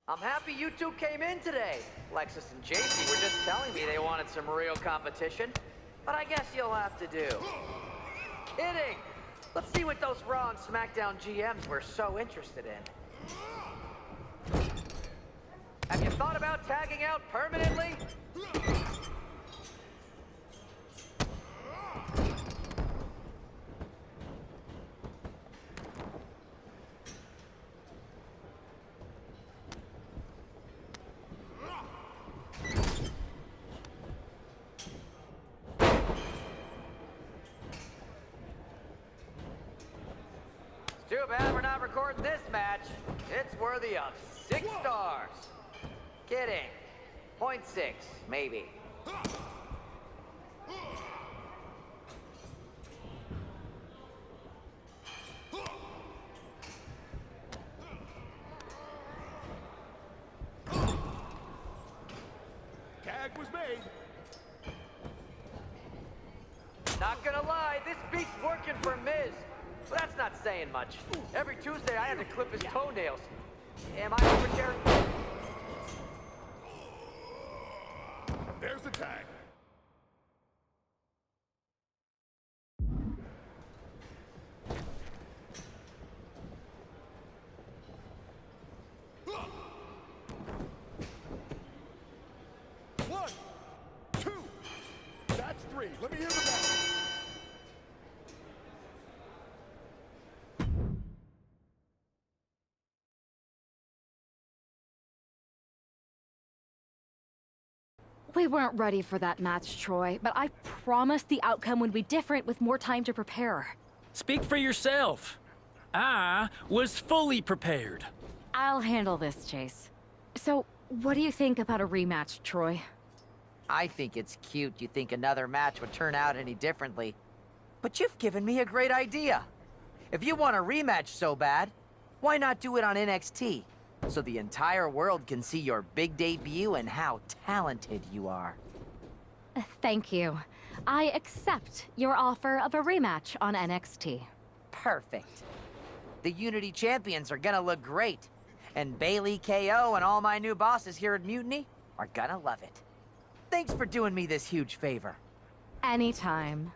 I'm happy you two came in today. Lexus and JC were just telling me they wanted some real competition, but I guess you'll have to do. Kidding! Let's see what those Raw and SmackDown GMs were so interested in. Have you thought about tagging out permanently? Too bad we're not recording this match. It's worthy of 6 stars. Kidding. 0.6, maybe. Tag was made. Not gonna lie, this beat's working for Miz. But that's not saying much. Every Tuesday I have to clip his toenails. Am I oversharing? There's the tag. One, two. That's 3. Let me hear the bell. We weren't ready for that match, Troy, but I promised the outcome would be different with more time to prepare. Speak for yourself. I was fully prepared. I'll handle this, Chase. So, what do you think about a rematch, Troy? I think it's cute you think another match would turn out any differently. But you've given me a great idea. If you want a rematch so bad, why not do it on NXT? So the entire world can see your big debut and how talented you are. Thank you. I accept your offer of a rematch on NXT. Perfect. The Unity Champions are gonna look great. And Bailey, KO, and all my new bosses here at Mutiny are gonna love it. Thanks for doing me this huge favor. Anytime.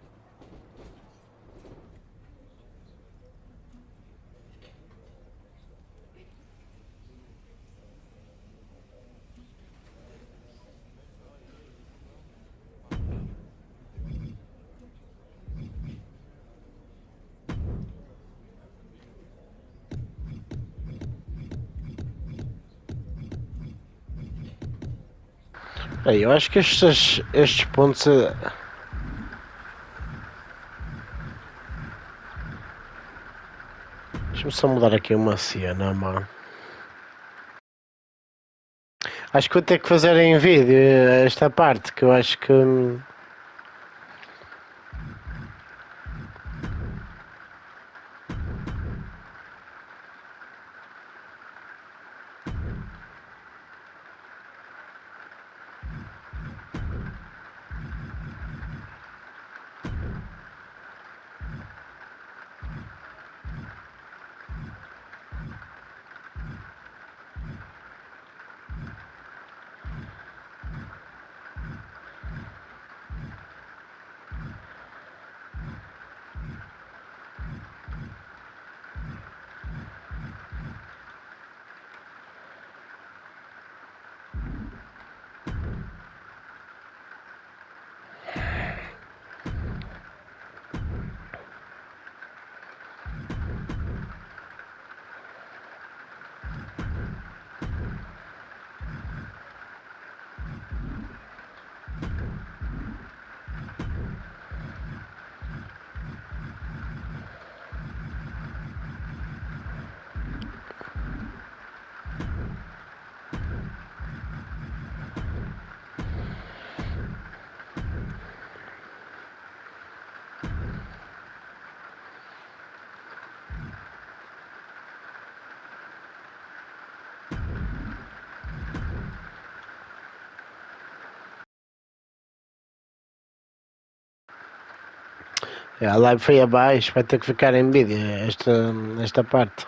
Aí, eu acho que estes pontos. Deixa-me só mudar aqui uma cena, mano. Acho que vou ter que fazer em vídeo esta parte, que eu acho que. A live foi abaixo, vai ter que ficar em vídeo esta parte.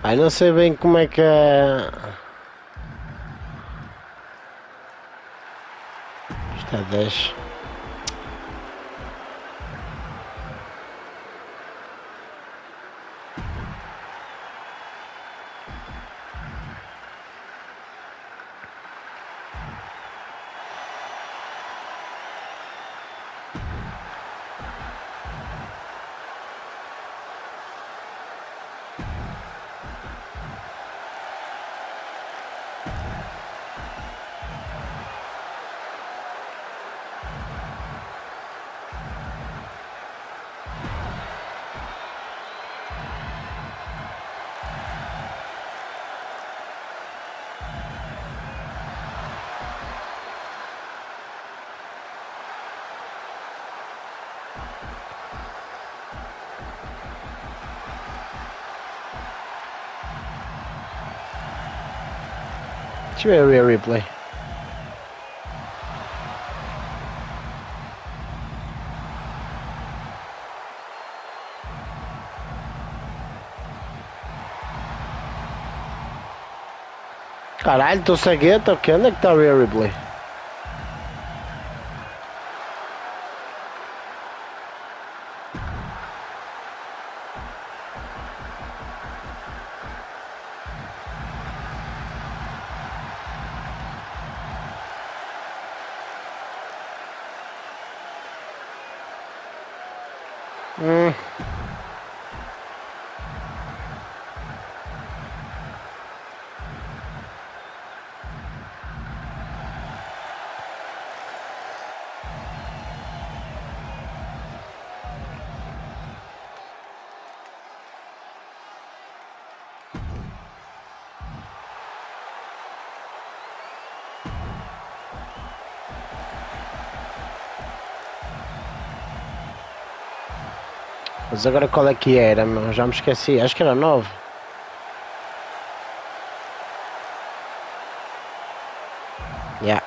Ai, não sei bem como é que é. Está 10. Deixa eu ver o replay. Caralho, tô cegueta, ok? Onde é que tá o replay? Mas agora qual é que era, meu? Já me esqueci. Acho que era 9. Yeah.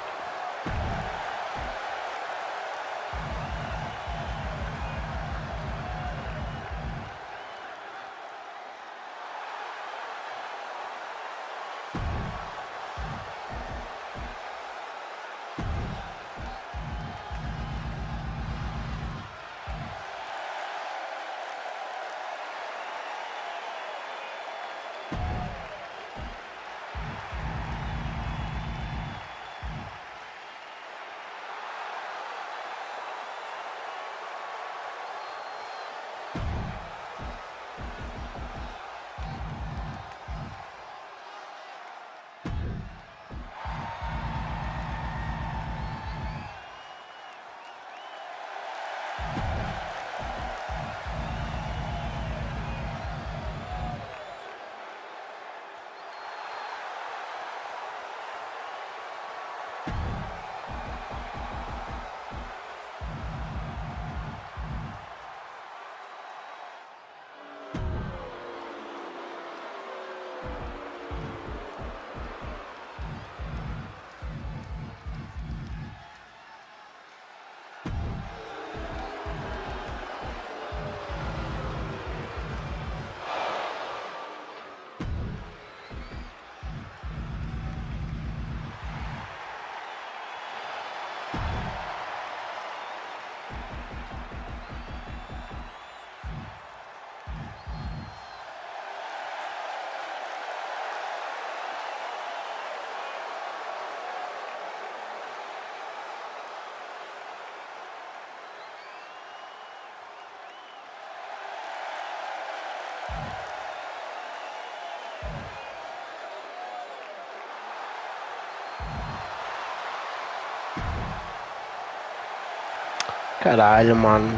Caralho, mano.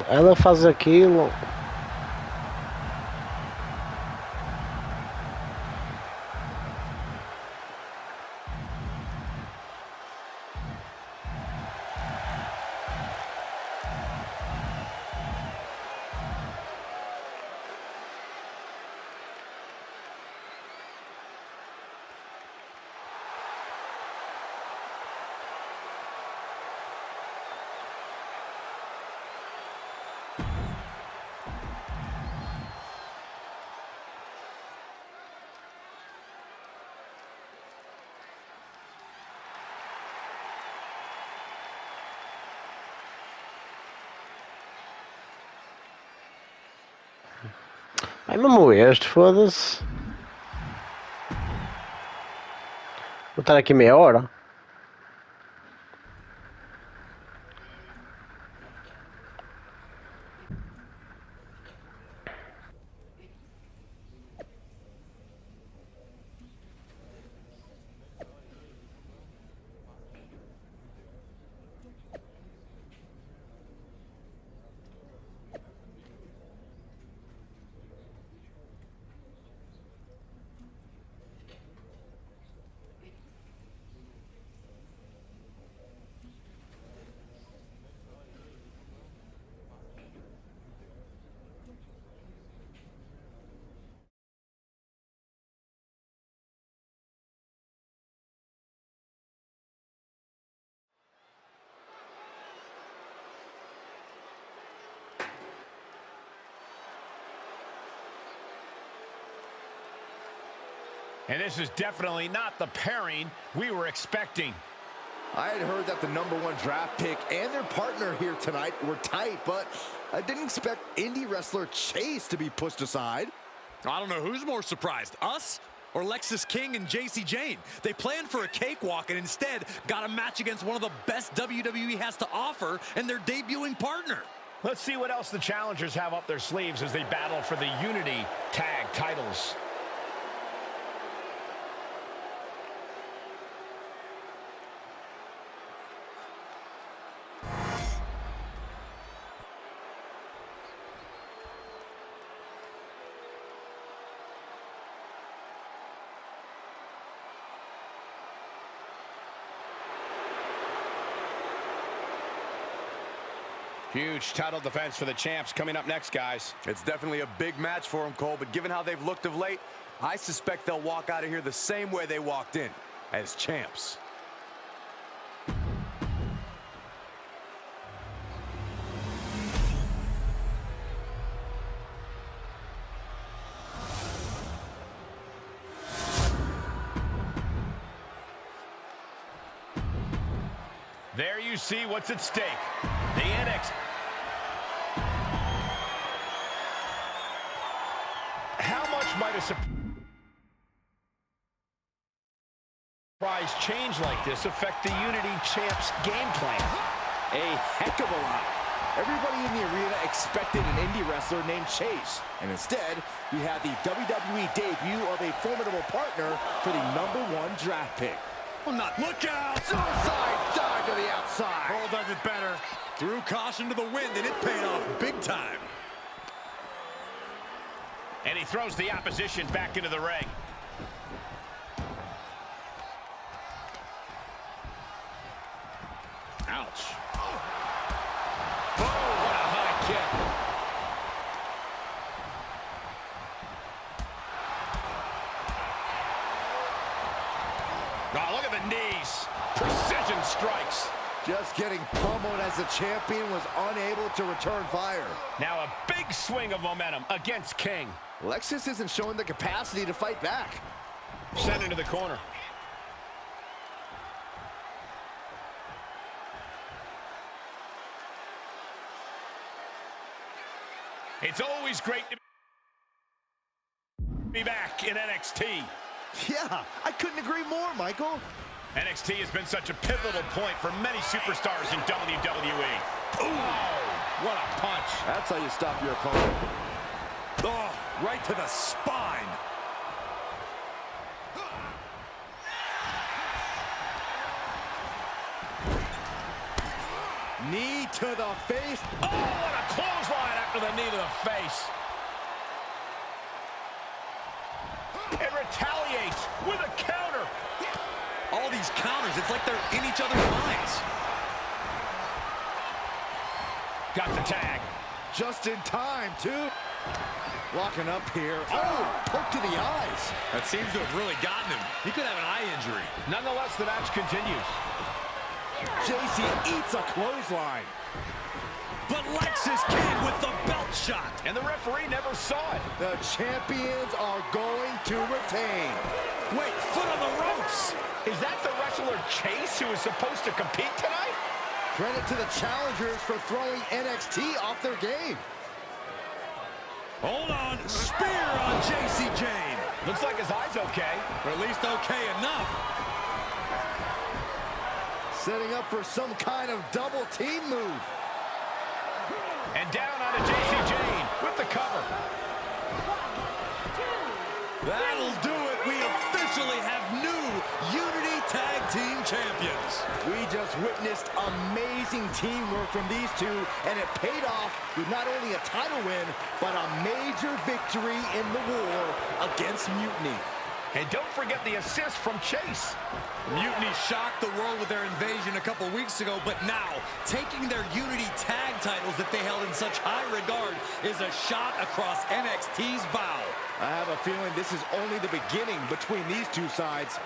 Ela faz aquilo. Ai, mesmo este, foda-se. Vou estar aqui meia hora. And this is definitely not the pairing we were expecting. I had heard that the #1 draft pick and their partner here tonight were tight, but I didn't expect indie wrestler Chase to be pushed aside. I don't know who's more surprised, us or Lexis King and JC Jane. They planned for a cakewalk and instead got a match against one of the best WWE has to offer and their debuting partner. Let's see what else the challengers have up their sleeves as they battle for the Unity Tag titles. Huge title defense for the champs coming up next, guys. It's definitely a big match for them, Cole, but given how they've looked of late, I suspect they'll walk out of here the same way they walked in, as champs. There you see what's at stake. The NXT. How much might a surprise change like this affect the Unity Champs game plan? A heck of a lot. Everybody in the arena expected an indie wrestler named Chase, and instead, we had the WWE debut of a formidable partner for the #1 draft pick. Well, not look out! Suicide dive to the outside. Cole does it better. Threw caution to the wind, and it paid off big time. And he throws the opposition back into the ring. Ouch. Oh, what a high kick. Oh, look at the knees. Precision strikes. Just getting pummeled as the champion was unable to return fire. Now a big swing of momentum against King. Lexis isn't showing the capacity to fight back. Sent into the corner. It's always great to be back in NXT. Yeah, I couldn't agree more, Michael. NXT has been such a pivotal point for many superstars in WWE. Ooh, what a punch. That's how you stop your opponent. Oh, right to the spine. Knee to the face. Oh, what a clothesline after the knee to the face. And retaliates with a counter. All these counters, it's like they're in each other's minds. Got the tag. Just in time, too. Locking up here. Oh, poke to the eyes. That seems to have really gotten him. He could have an eye injury. Nonetheless, the match continues. JC eats a clothesline. But Lexis King with the belt shot. And the referee never saw it. The champions are going to retain. Wait, foot on the ropes. Is that the wrestler Chase who is supposed to compete tonight? Credit to the challengers for throwing NXT off their game. Hold on. Spear on JC Jane. Looks like his eye's okay. Or at least okay enough. Setting up for some kind of double team move. And down onto JC Jane with the cover. That'll do it. We officially have new Unity Tag Team Champions. We just witnessed amazing teamwork from these two, and it paid off with not only a title win, but a major victory in the war against Mutiny. And don't forget the assist from Chase. Mutiny shocked the world with their invasion a couple weeks ago, but now, taking their Unity tag titles that they held in such high regard is a shot across NXT's bow. I have a feeling this is only the beginning between these two sides.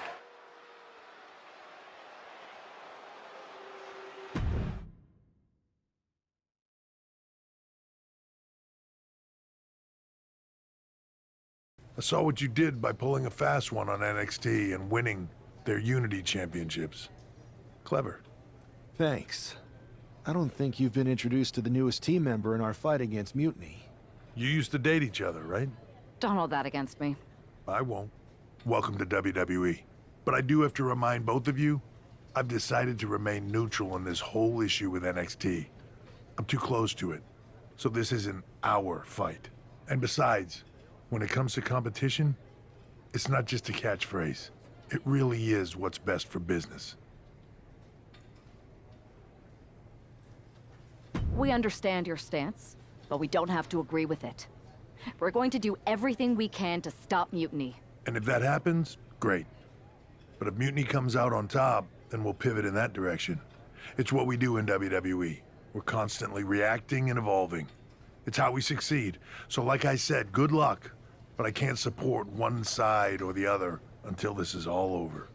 I saw what you did by pulling a fast one on NXT and winning their Unity championships. Clever. Thanks. I don't think you've been introduced to the newest team member in our fight against Mutiny. You used to date each other, right? Don't hold that against me. I won't. Welcome to WWE. But I do have to remind both of you, I've decided to remain neutral in this whole issue with NXT. I'm too close to it. So this isn't our fight. And besides, when it comes to competition, it's not just a catchphrase. It really is what's best for business. We understand your stance, but we don't have to agree with it. We're going to do everything we can to stop Mutiny. And if that happens, great. But if Mutiny comes out on top, then we'll pivot in that direction. It's what we do in WWE. We're constantly reacting and evolving. It's how we succeed. So like I said, good luck. But I can't support one side or the other until this is all over.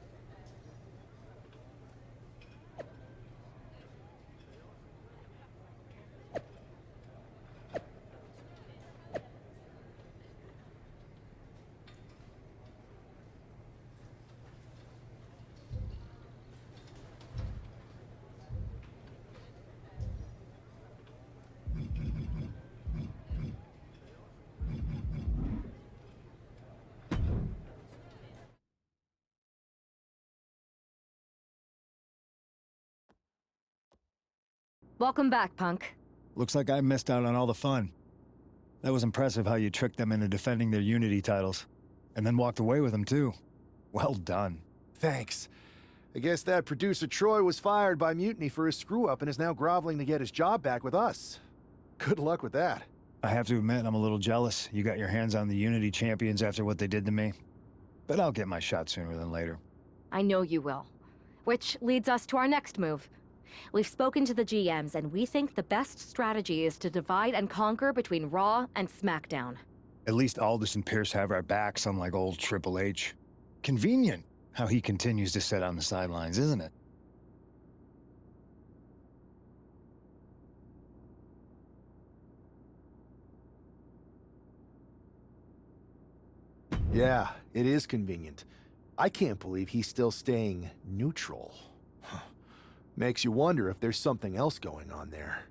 Welcome back, Punk. Looks like I missed out on all the fun. That was impressive how you tricked them into defending their Unity titles. And then walked away with them, too. Well done. Thanks. I guess that producer Troy was fired by Mutiny for his screw-up and is now groveling to get his job back with us. Good luck with that. I have to admit, I'm a little jealous. You got your hands on the Unity champions after what they did to me. But I'll get my shot sooner than later. I know you will. Which leads us to our next move. We've spoken to the GMs, and we think the best strategy is to divide and conquer between Raw and SmackDown. At least Aldous and Pierce have our backs, unlike old Triple H. Convenient how he continues to sit on the sidelines, isn't it? Yeah, it is convenient. I can't believe he's still staying neutral. Makes you wonder if there's something else going on there.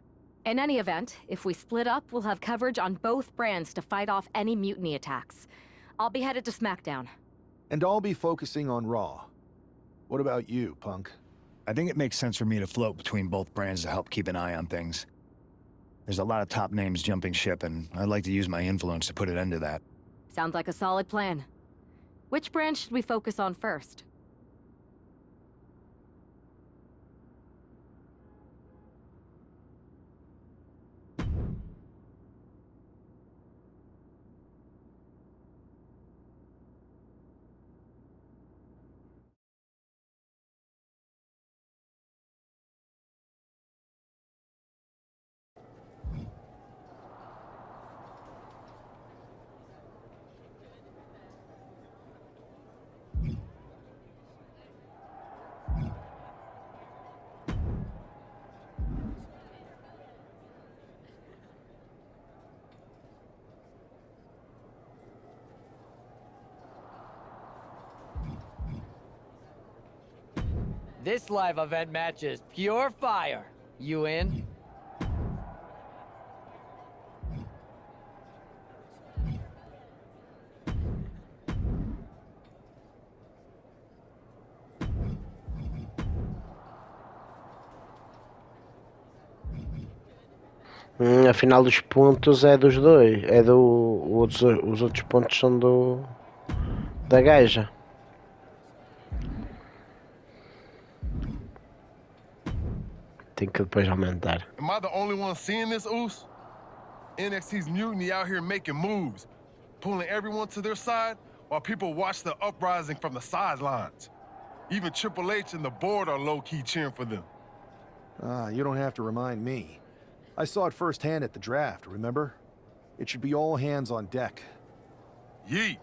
In any event, if we split up, we'll have coverage on both brands to fight off any Mutiny attacks. I'll be headed to SmackDown. And I'll be focusing on Raw. What about you, Punk? I think it makes sense for me to float between both brands to help keep an eye on things. There's a lot of top names jumping ship, and I'd like to use my influence to put an end to that. Sounds like a solid plan. Which brand should we focus on first? This live event match is pure fire. You in? Afinal dos pontos é dos dois. É os outros pontos são da gaja. Tem que depois aumentar. Am I the only one seeing this, Oos? NXT's mutiny out here making moves, pulling everyone to their side while people watch the uprising from the sidelines. Even Triple H and the board are low-key cheering for them. You don't have to remind me. I saw it firsthand at the draft, remember? It should be all hands on deck. Yeet.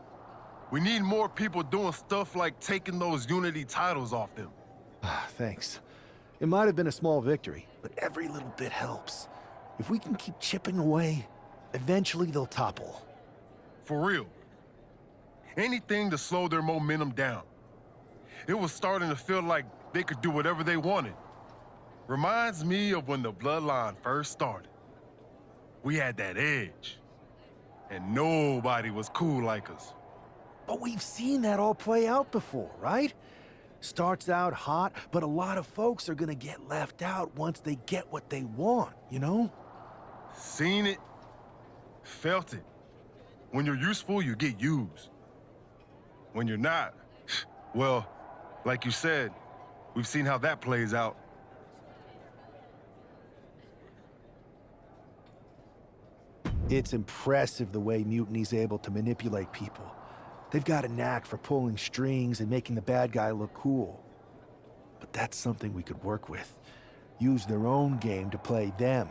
We need more people doing stuff like taking those Unity titles off them. Thanks. It might have been a small victory, but every little bit helps. If we can keep chipping away, eventually they'll topple. For real. Anything to slow their momentum down. It was starting to feel like they could do whatever they wanted. Reminds me of when the Bloodline first started. We had that edge. And nobody was cool like us. But we've seen that all play out before, right? Starts out hot, but a lot of folks are gonna get left out once they get what they want, you know? Seen it. Felt it. When you're useful, you get used. When you're not, well, like you said, we've seen how that plays out. It's impressive the way Mutiny's able to manipulate people. They've got a knack for pulling strings and making the bad guy look cool. But that's something we could work with. Use their own game to play them.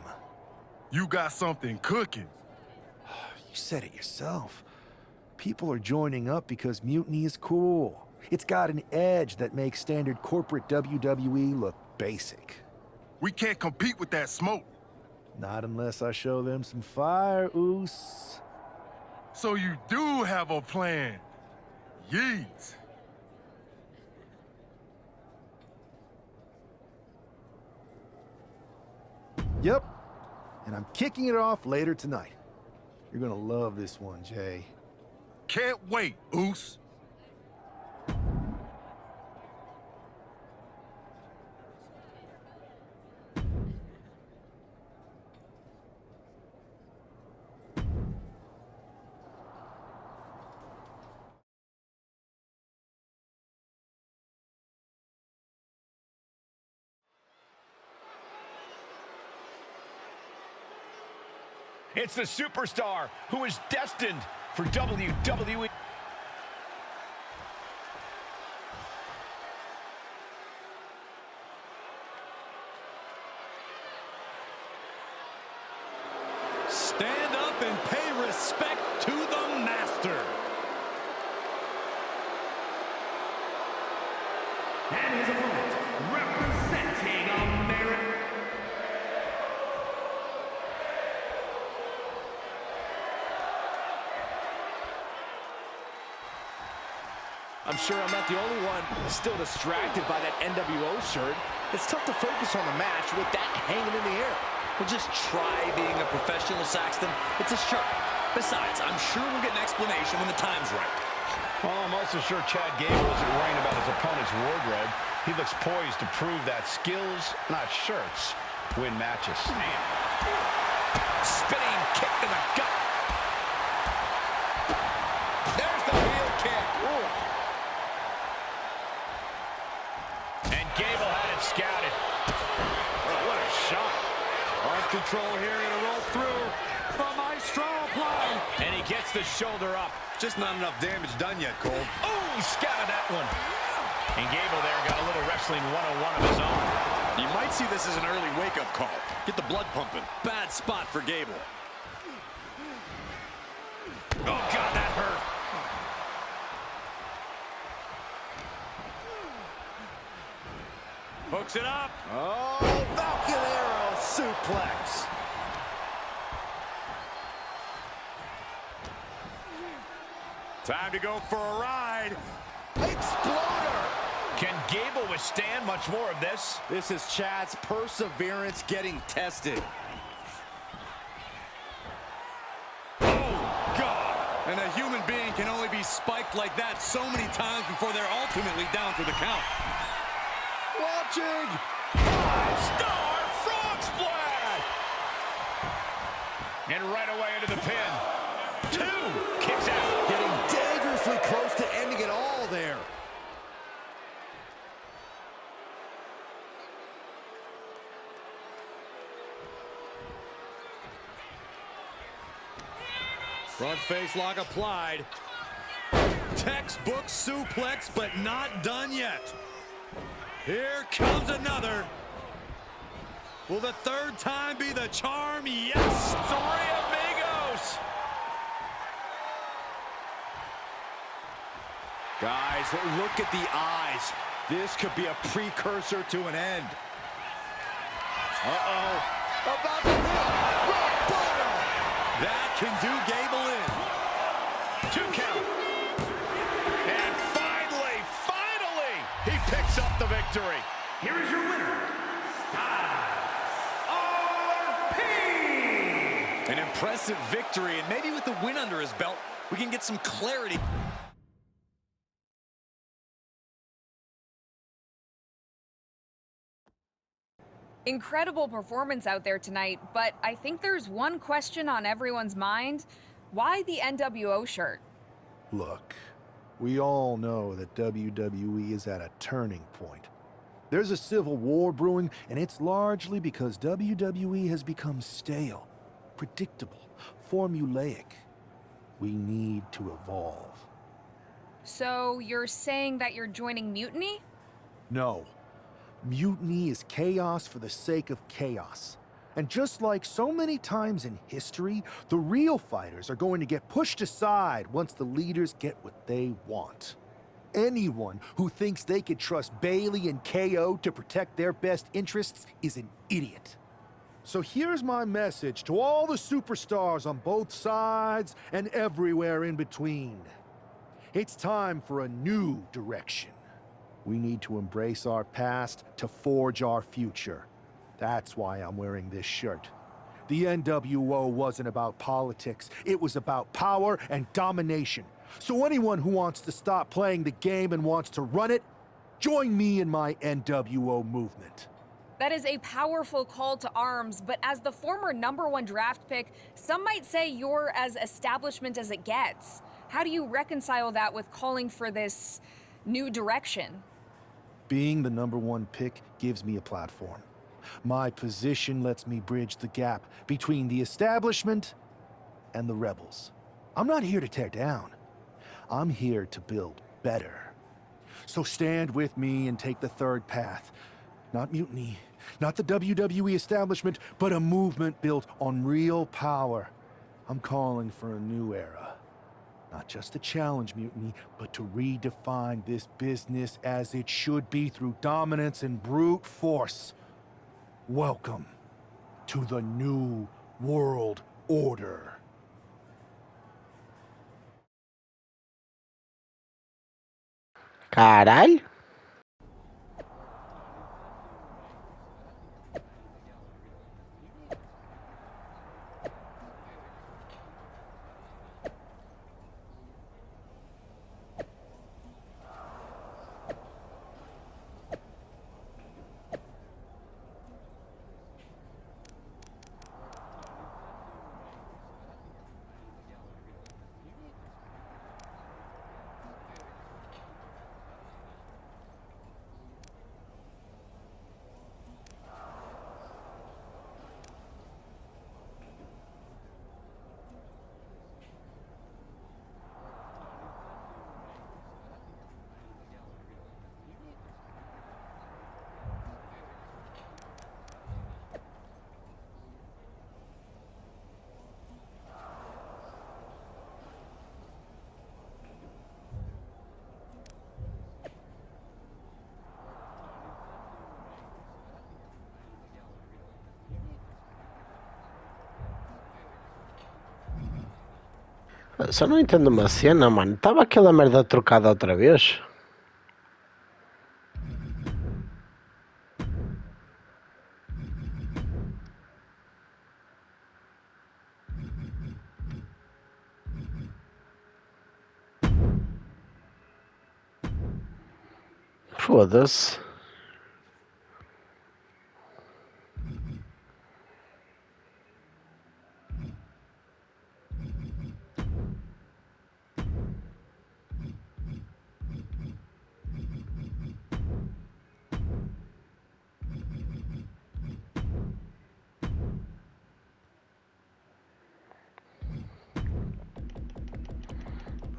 You got something cooking. You said it yourself. People are joining up because Mutiny is cool. It's got an edge that makes standard corporate WWE look basic. We can't compete with that smoke. Not unless I show them some fire, Oos. So you do have a plan. Yeet. Yep. And I'm kicking it off later tonight. You're gonna love this one, Jay. Can't wait, Oos. It's the superstar who is destined for WWE. Stand up and pay respect to the master. And his opponent, representing America. I'm sure I'm not the only one still distracted by that NWO shirt. It's tough to focus on the match with that hanging in the air. Well, just try being a professional, Saxton. It's a shirt. Besides, I'm sure we'll get an explanation when the time's right. Well, I'm also sure Chad Gable isn't worrying about his opponent's wardrobe. He looks poised to prove that skills, not shirts, win matches. Spinning kick to the gut. There's the heel kick. Ooh. And Gable had it scouted. Oh, what a shot. Arm control here, gonna roll through. The Maestro apply. And he gets the shoulder up. Just not enough damage done yet, Cole. Oh, he scouted that one. And Gable there got a little wrestling 101 of his own. You might see this as an early wake-up call. Get the blood pumping. Bad spot for Gable. Oh, God, that hurt. Hooks it up. Oh, Falcon Arrow suplex. Time to go for a ride. Exploder. Can Gable withstand much more of this? This is Chad's perseverance getting tested. Oh, God. And a human being can only be spiked like that so many times before they're ultimately down for the count. Watching. 5-star frog splat. And right away into the pin. 2 kicks out. Getting dangerously close to ending it all there. Front face lock applied. Textbook suplex, but not done yet. Here comes another. Will the third time be the charm? Yes! 3 amigos. Guys, look at the eyes. This could be a precursor to an end. Uh-oh. About to hit. Rock bottom. That can do Gable in. 2 count. And finally, he picks up the victory. Here is your winner, RP! An impressive victory, and maybe with the win under his belt, we can get some clarity. Incredible performance out there tonight, but I think there's one question on everyone's mind. Why the NWO shirt? Look, we all know that WWE is at a turning point. There's a civil war brewing, and it's largely because WWE has become stale, predictable, formulaic. We need to evolve. So you're saying that you're joining Mutiny? No. Mutiny is chaos for the sake of chaos. And just like so many times in history, the real fighters are going to get pushed aside once the leaders get what they want. Anyone who thinks they could trust Bailey and KO to protect their best interests is an idiot. So here's my message to all the superstars on both sides and everywhere in between. It's time for a new direction. We need to embrace our past to forge our future. That's why I'm wearing this shirt. The NWO wasn't about politics. It was about power and domination. So anyone who wants to stop playing the game and wants to run it, join me in my NWO movement. That is a powerful call to arms, but as the former #1 draft pick, some might say you're as establishment as it gets. How do you reconcile that with calling for this new direction? Being the #1 pick gives me a platform. My position lets me bridge the gap between the establishment and the rebels. I'm not here to tear down. I'm here to build better. So stand with me and take the third path. Not mutiny, not the WWE establishment, but a movement built on real power. I'm calling for a new era. Not just to challenge mutiny, but to redefine this business as it should be through dominance and brute force. Welcome to the New World Order. Caralho. Só não entendo uma cena, mano. Estava aquela merda trocada outra vez? Foda-se.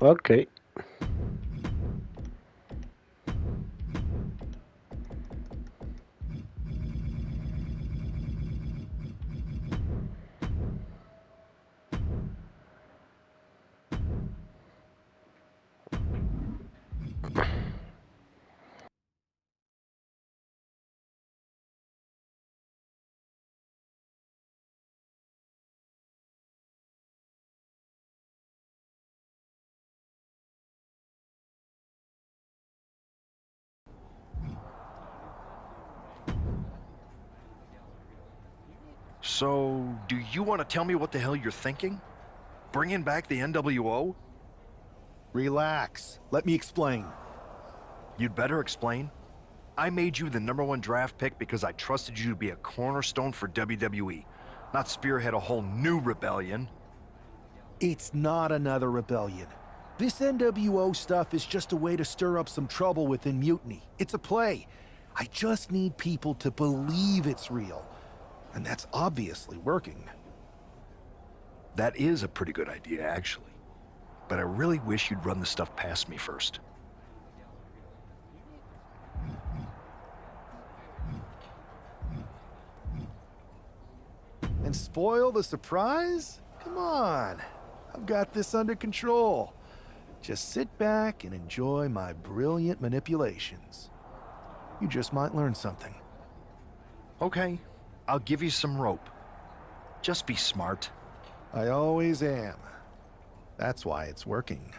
Ok. So, do you want to tell me what the hell you're thinking? Bringing back the NWO? Relax. Let me explain. You'd better explain. I made you the #1 draft pick because I trusted you to be a cornerstone for WWE, not spearhead a whole new rebellion. It's not another rebellion. This NWO stuff is just a way to stir up some trouble within Mutiny. It's a play. I just need people to believe it's real. And that's obviously working. That is a pretty good idea, actually. But I really wish you'd run the stuff past me first. And spoil the surprise? Come on. I've got this under control. Just sit back and enjoy my brilliant manipulations. You just might learn something. Okay, I'll give you some rope. Just be smart. I always am. That's why it's working.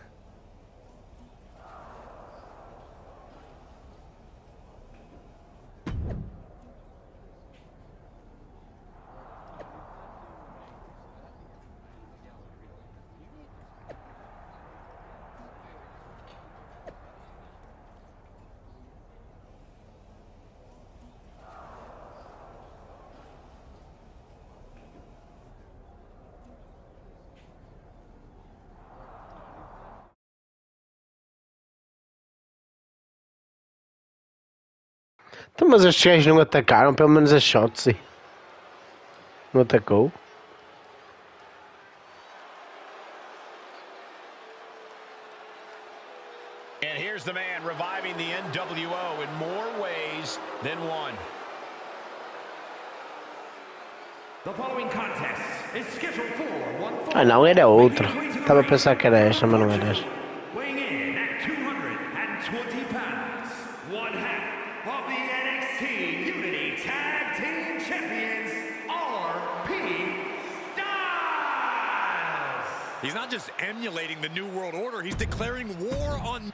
Então, mas estes gajos não atacaram, pelo menos a Shotzi. Não atacou? And here's the man reviving the NWO in more ways than one. The following contest is scheduled for one fall. Ah não, era outra. Estava a pensar que era esta, mas não era esta. Weighing in at 220 pounds, one half of the NXT Unity Tag Team Champions, RP Styles. He's not just emulating the New World Order, he's declaring war on...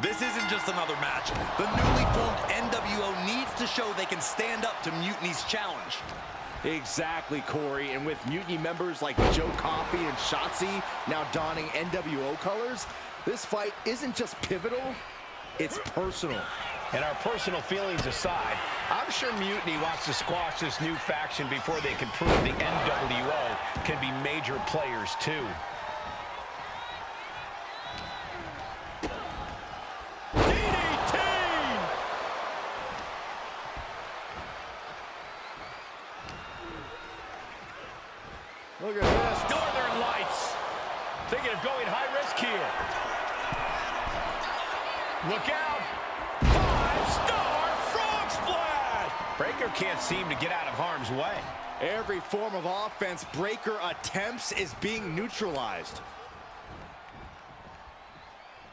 This isn't just another match. The newly formed NWO needs to show they can stand up to Mutiny's challenge. Exactly, Corey. And with Mutiny members like Joe Coffey and Shotzi now donning NWO colors, this fight isn't just pivotal, it's personal. And our personal feelings aside, I'm sure Mutiny wants to squash this new faction before they can prove the NWO can be major players too. Look at this. Northern Lights. Thinking of going high risk here. Look out. 5-star frog splash. Breaker can't seem to get out of harm's way. Every form of offense Breaker attempts is being neutralized.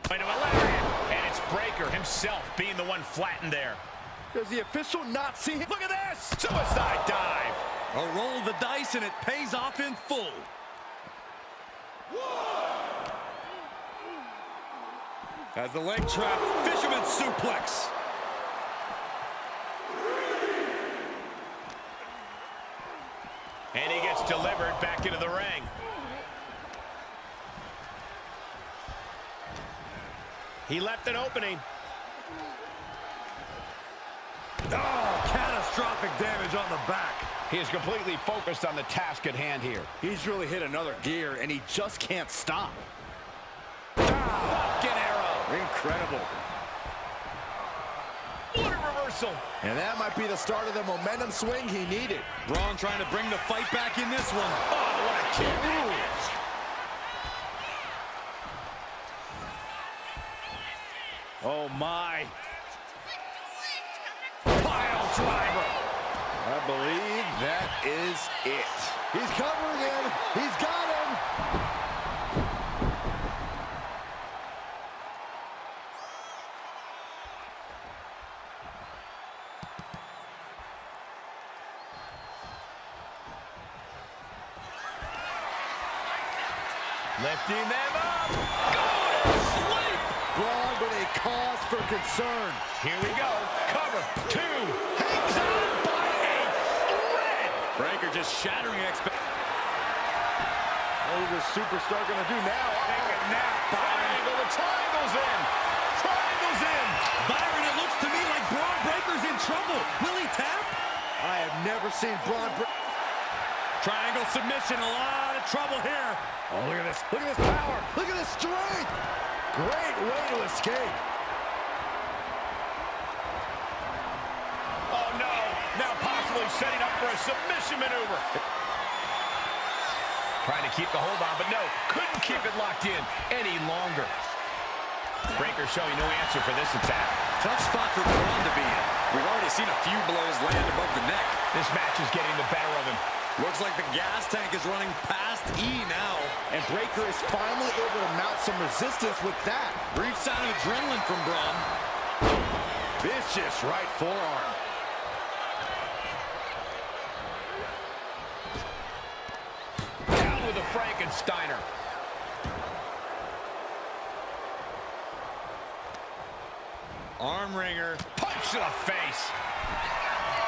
Into a lariat. And it's Breaker himself being the one flattened there. Does the official not see him? Look at this. Suicide dive. A roll of the dice and it pays off in full. As the leg trap, fisherman suplex. And he gets delivered back into the ring. He left an opening. Oh, catastrophic damage on the back. He is completely focused on the task at hand here. He's really hit another gear, and he just can't stop. Fucking arrow. Incredible. What a reversal. And that might be the start of the momentum swing he needed. Braun trying to bring the fight back in this one. Oh, what a kick. Oh, my. Pile driver. I believe that is it. He's covering him. He's got him. Lifting them up. Go to sleep. Braun with a cause for concern. Here we go. Cover. 2. Hangs on by a thread. Breaker just shattering expectations. What is this superstar going to do now? Take a nap. Triangle. The triangle's in. Triangle's in. Byron, it looks to me like Braun Breaker's in trouble. Will he tap? I have never seen Braun Triangle submission. A lot of trouble here. Oh, look at this. Look at this power. Look at this strength. Great way to escape. Oh, no. Now possibly setting up for a submission maneuver. Trying to keep the hold on, but no. Couldn't keep it locked in any longer. Breaker showing no answer for this attack. Tough spot for Braun to be in. We've already seen a few blows land above the neck. This match is getting the better of him. Looks like the gas tank is running past E now. And Breaker is finally able to mount some resistance with that. Brief sign of adrenaline from Braun. Vicious right forearm. Down with a Frankensteiner. Arm wringer. Punch to the face.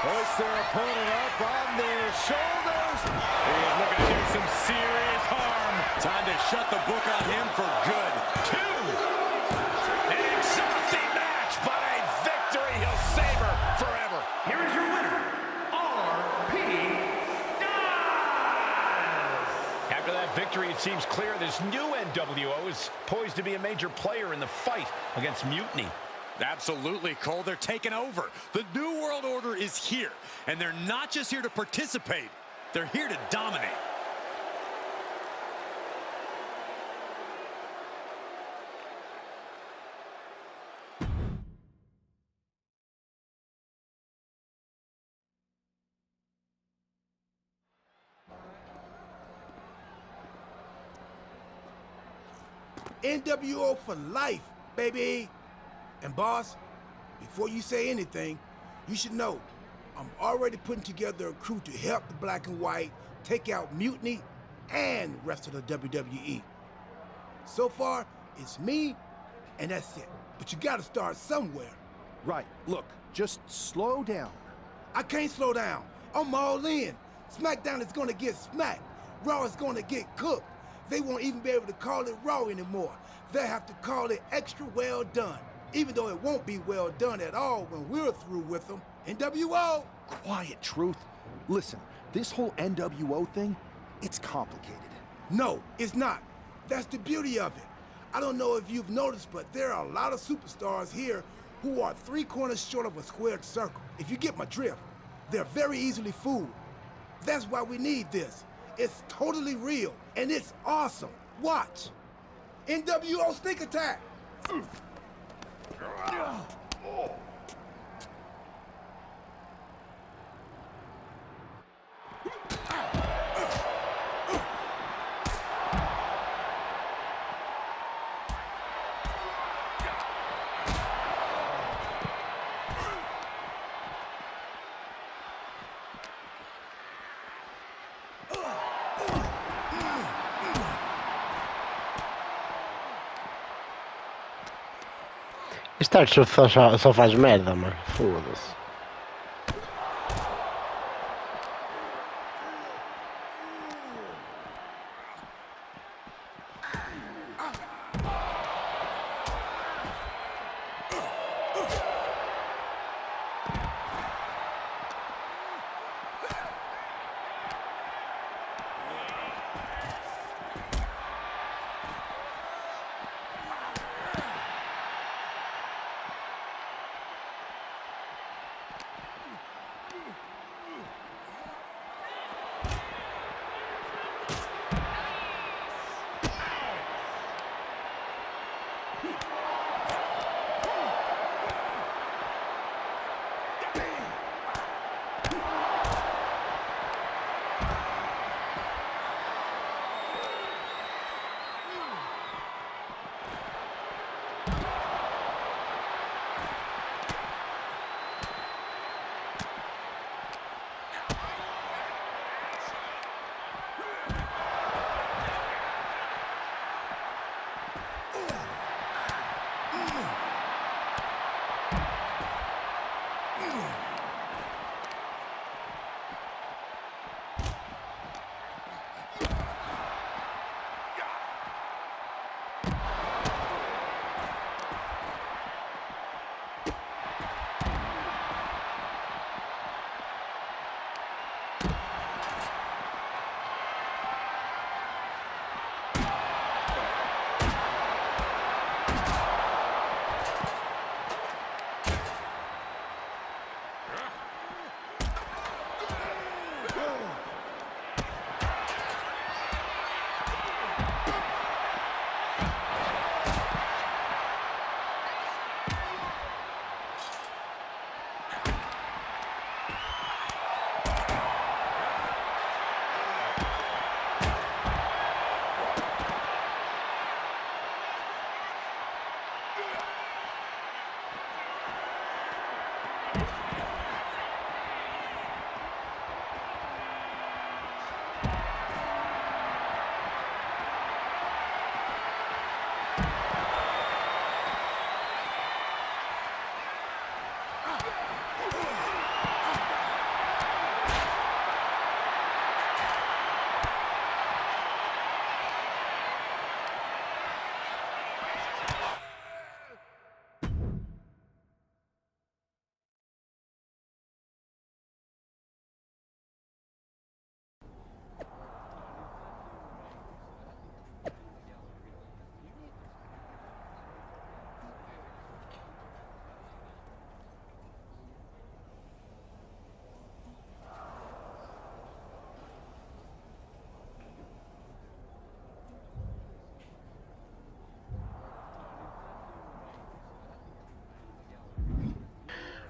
Hoist their opponent up on their shoulders. He's looking to do some serious harm. Time to shut the book on him for good. 2. An exhausting match, but a victory he'll savor forever. Here is your winner, RP Styles. After that victory, it seems clear this new NWO is poised to be a major player in the fight against Mutiny. Absolutely, Cole. They're taking over. The New World Order is here, and they're not just here to participate. They're here to dominate. NWO for life, baby. And boss, before you say anything, you should know I'm already putting together a crew to help the Black and White take out Mutiny and rest of the WWE. So far, it's me, and that's it. But you gotta start somewhere. Right, look, just slow down. I can't slow down. I'm all in. SmackDown is gonna get smacked. Raw is gonna get cooked. They won't even be able to call it Raw anymore. They'll have to call it extra well done. Even though it won't be well done at all when we're through with them. NWO! Quiet, Truth. Listen, this whole NWO thing, it's complicated. No, it's not. That's the beauty of it. I don't know if you've noticed, but there are a lot of superstars here who are 3 corners short of a squared circle. If you get my drift, they're very easily fooled. That's why we need this. It's totally real, and it's awesome. Watch. NWO Sneak Attack! Este árbitro só faz merda, mano. Foda-se.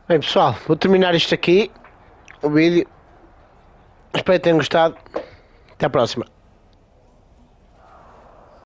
Bem pessoal, vou terminar isto aqui, o vídeo. Espero que tenham gostado. Até a próxima.